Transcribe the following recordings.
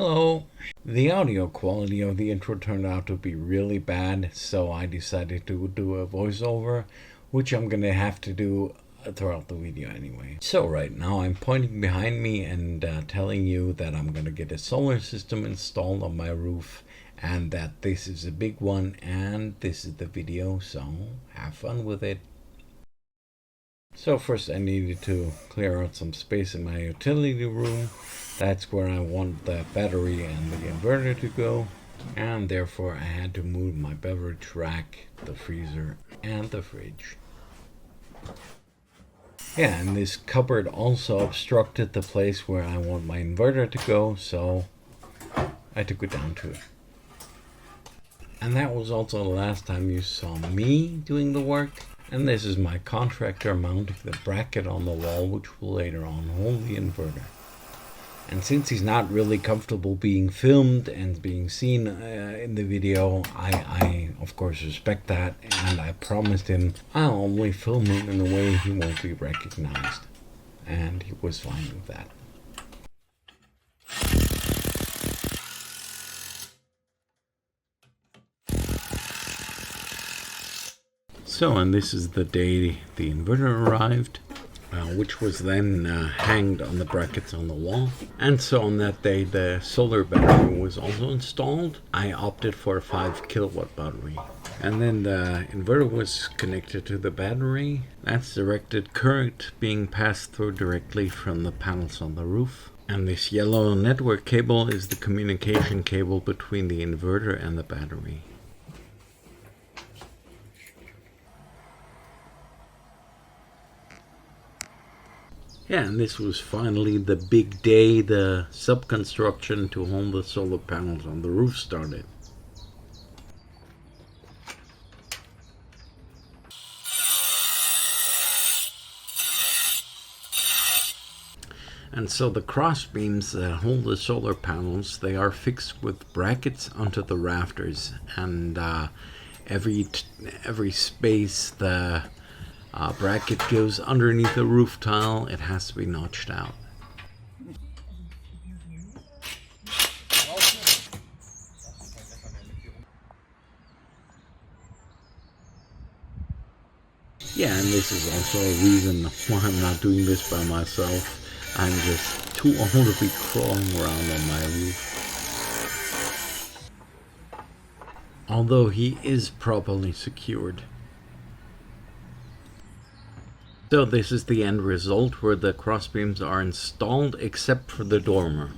Hello! The audio quality of the intro turned out to be really bad, so I decided to do a voiceover, which I'm gonna have to do throughout the video anyway. So right now I'm pointing behind me and telling you that I'm gonna get a solar system installed on my roof and that this is a big one and this is the video, so have fun with it. So first I needed to clear out some space in my utility room. That's where I want the battery and the inverter to go, and therefore I had to move my beverage rack, the freezer, and the fridge. Yeah, and this cupboard also obstructed the place where I want my inverter to go, so I took it down too. And that was also the last time you saw me doing the work. And this is my contractor mounting the bracket on the wall, which will later on hold the inverter. And since he's not really comfortable being filmed and being seen in the video, I of course respect that, and I promised him I'll only film him in a way he won't be recognized. And he was fine with that. So, and this is the day the inverter arrived, which was then hanged on the brackets on the wall. And so on that day the solar battery was also installed. I opted for a 5 kilowatt battery. And then the inverter was connected to the battery. That's directed current being passed through directly from the panels on the roof. And this yellow network cable is the communication cable between the inverter and the battery. Yeah, and this was finally the big day. The sub-construction to hold the solar panels on the roof started. And so the cross beams that hold the solar panels, they are fixed with brackets onto the rafters, and every space the bracket goes underneath the roof tile, it has to be notched out. Yeah, and this is also a reason why I'm not doing this by myself. I'm just too old to be crawling around on my roof. Although he is properly secured. So this is the end result where the crossbeams are installed except for the dormer.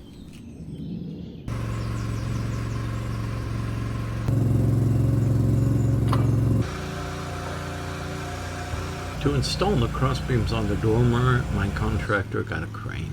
To install the crossbeams on the dormer, my contractor got a crane.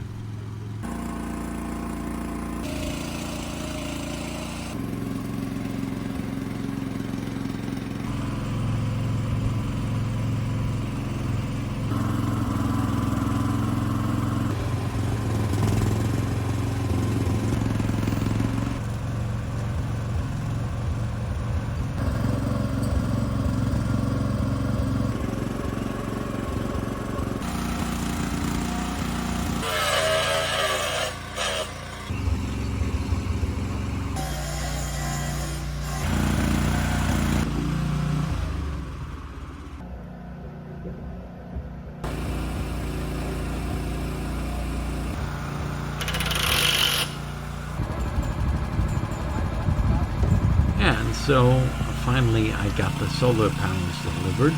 So finally I got the solar panels delivered.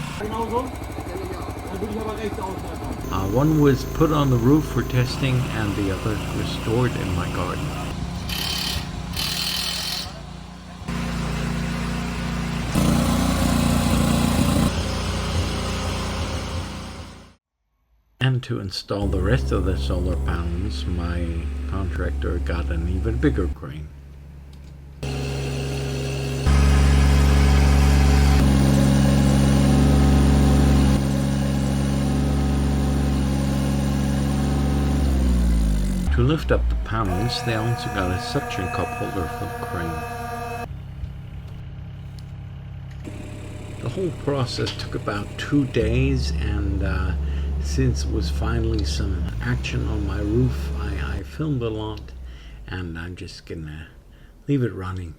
One was put on the roof for testing and the other was stored in my garden. And to install the rest of the solar panels, my contractor got an even bigger crane. To lift up the panels, they also got a suction cup holder for the crane. The whole process took about 2 days, and since it was finally some action on my roof, I filmed a lot, and I'm just gonna leave it running.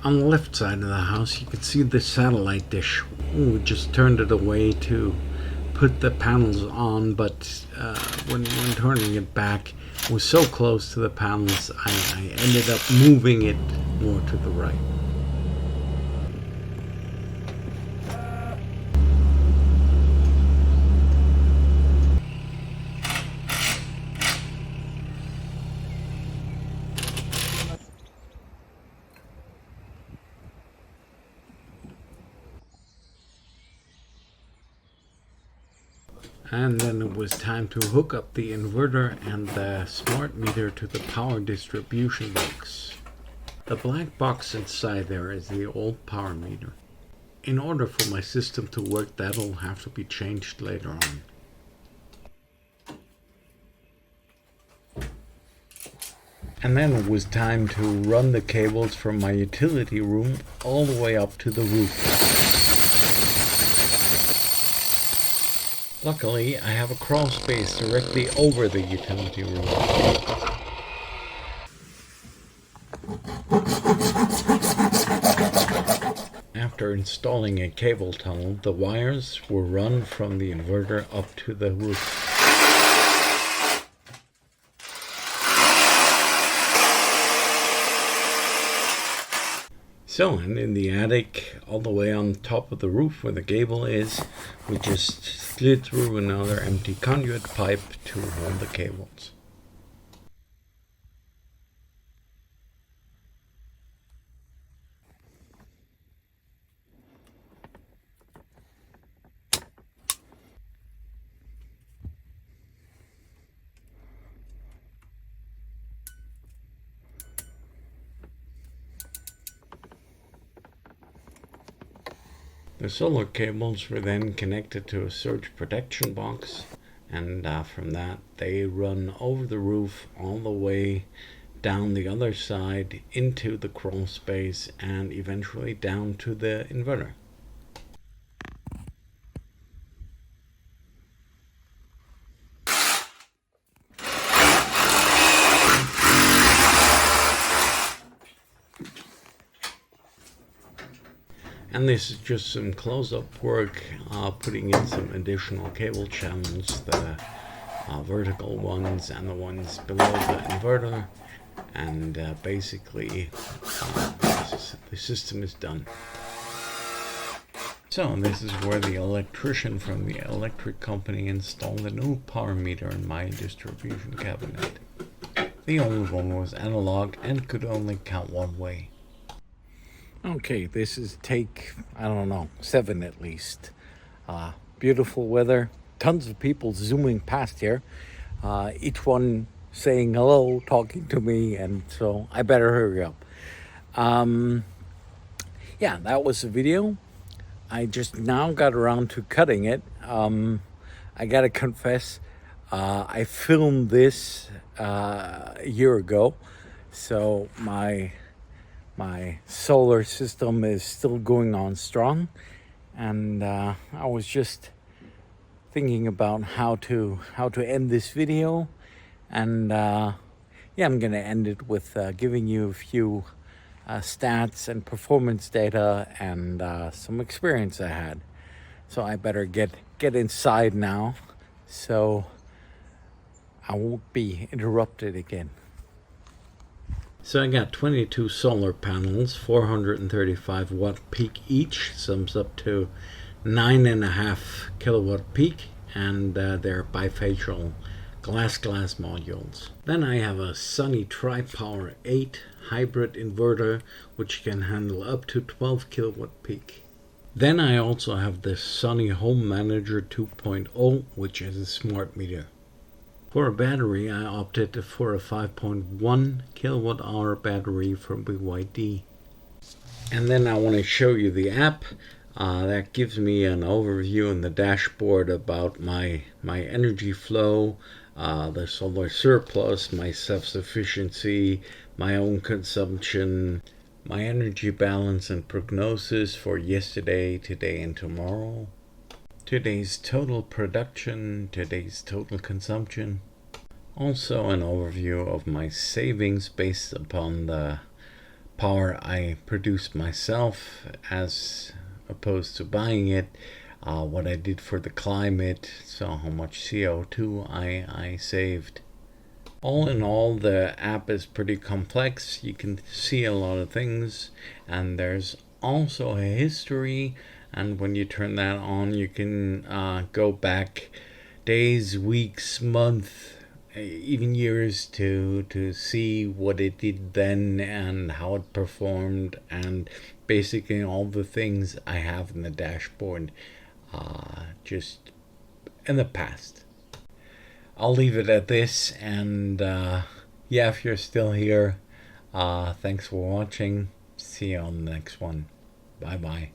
On the left side of the house, you can see the satellite dish. We just turned it away to put the panels on, but when turning it back, it was so close to the panels, I ended up moving it more to the right. And then it was time to hook up the inverter and the smart meter to the power distribution box. The black box inside there is the old power meter. In order for my system to work, that'll have to be changed later on. And then it was time to run the cables from my utility room all the way up to the roof. Luckily, I have a crawl space directly over the utility room. After installing a cable tunnel, the wires were run from the inverter up to the roof. So, and in the attic, all the way on top of the roof where the gable is, we just slid through another empty conduit pipe to hold the cables. The solar cables were then connected to a surge protection box, and from that they run over the roof all the way down the other side into the crawl space and eventually down to the inverter. And this is just some close-up work, putting in some additional cable channels, the vertical ones and the ones below the inverter, and basically the system is done. So this is where the electrician from the electric company installed a new power meter in my distribution cabinet. The old one was analog and could only count one way. Okay, this is take, 7 at least. Beautiful weather, tons of people zooming past here, each one saying hello, talking to me, and so I better hurry up. Yeah, that was the video. I just now got around to cutting it. I gotta confess, I filmed this a year ago, so my solar system is still going on strong, and I was just thinking about how to end this video, and yeah, I'm gonna end it with giving you a few stats and performance data and some experience I had. So I better get inside now, so I won't be interrupted again. So I got 22 solar panels, 435 watt peak each, sums up to 9.5 kilowatt peak, and they're bifacial glass modules. Then I have a Sunny Tri-Power 8 hybrid inverter, which can handle up to 12 kilowatt peak. Then I also have the Sunny Home Manager 2.0, which is a smart meter. For a battery, I opted for a 5.1 kilowatt hour battery from BYD. And then I want to show you the app. That gives me an overview in the dashboard about my energy flow, the solar surplus, my self-sufficiency, my own consumption, my energy balance and prognosis for yesterday, today, and tomorrow, today's total production, today's total consumption. Also an overview of my savings based upon the power I produce myself as opposed to buying it, what I did for the climate, so how much CO2 I saved. All in all, the app is pretty complex. You can see a lot of things, and there's also a history, and when you turn that on, you can go back days, weeks, months, even years to see what it did then and how it performed, and basically all the things I have in the dashboard just in the past. I'll leave it at this, and yeah, if you're still here, thanks for watching. See you on the next one. Bye bye.